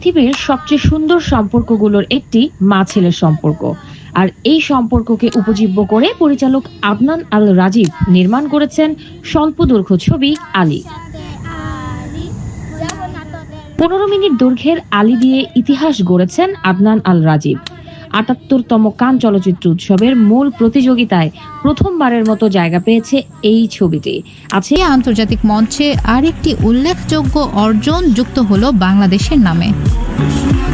পৃথিবীর সবচেয়ে সুন্দর সম্পর্কগুলোর একটি মা ছেলের সম্পর্ক। আর এই সম্পর্ককে উপজীব্য করে পরিচালক আদনান আল রাজীব নির্মাণ করেছেন স্বল্পদৈর্ঘ্য ছবি আলী। 15 মিনিট দৈর্ঘ্যের আলী দিয়ে ইতিহাস গড়েছেন আদনান আল রাজীব। ৭৮তম কান চলচ্চিত্র উৎসবের মূল প্রতিযোগিতায় প্রথমবারের মতো জায়গা পেয়েছে এই ছবিটি। আছে আন্তর্জাতিক মঞ্চে আরেকটি উল্লেখযোগ্য অর্জন যুক্ত হলো বাংলাদেশের নামে।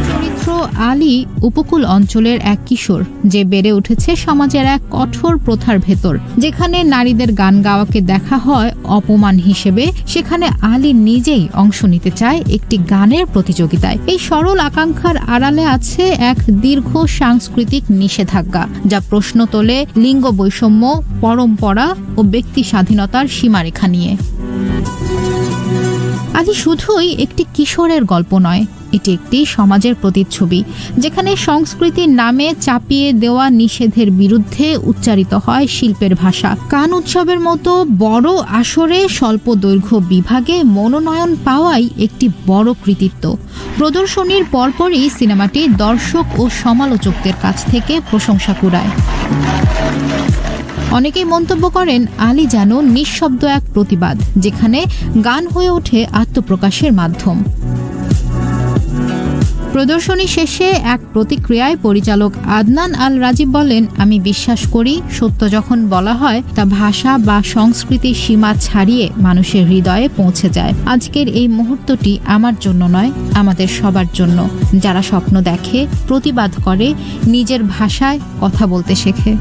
চরিত্র আলী উপকূল অঞ্চলের এক কিশোর, যে বেড়ে উঠেছে সমাজের এক কঠোর প্রথার ভেতর। যেখানে নারীদের গান গাওয়াকে দেখা হয় অপমান হিসেবে, সেখানে আলী নিজেই অংশ নিতে চায় একটি গানের প্রতিযোগিতায়। এই সরল আকাঙ্ক্ষার আড়ালে আছে এক দীর্ঘ সাংস্কৃতিক নিষেধাজ্ঞা, যা প্রশ্ন তোলে লিঙ্গ বৈষম্য, পরম্পরা ও ব্যক্তি স্বাধীনতার সীমারেখা নিয়ে। আলী শুধুই একটি কিশোরের গল্প নয়, এটি একটি সমাজের প্রতিচ্ছবি, যেখানে সংস্কৃতির নামে চাপিয়ে দেওয়া নিষেধের বিরুদ্ধে উচ্চারিত হয় শিল্পের ভাষা। কান উৎসবের মতো বড় আসরে স্বল্প দৈর্ঘ্য বিভাগে মনোনয়ন পাওয়াই একটি বড় কৃতিত্ব। প্রদর্শনীর পরপরই সিনেমাটি দর্শক ও সমালোচকদের কাছ থেকে প্রশংসা কুড়ায়। অনেকেই মন্তব্য করেন, আলী যেন নিঃশব্দ এক প্রতিবাদ, যেখানে গান হয়ে ওঠে আত্মপ্রকাশের মাধ্যম। প্রদর্শনী শেষে এক প্রতিক্রিয়ায় পরিচালক আদনান আল রাজীব বলেন, আমি বিশ্বাস করি সত্য যখন বলা হয় তা ভাষা বা সংস্কৃতির সীমা ছাড়িয়ে মানুষের হৃদয়ে পৌঁছে যায়। আজকের এই মুহূর্তটি আমার জন্য নয়, আমাদের সবার জন্য, যারা স্বপ্ন দেখে, প্রতিবাদ করে, নিজের ভাষায় কথা বলতে শেখে।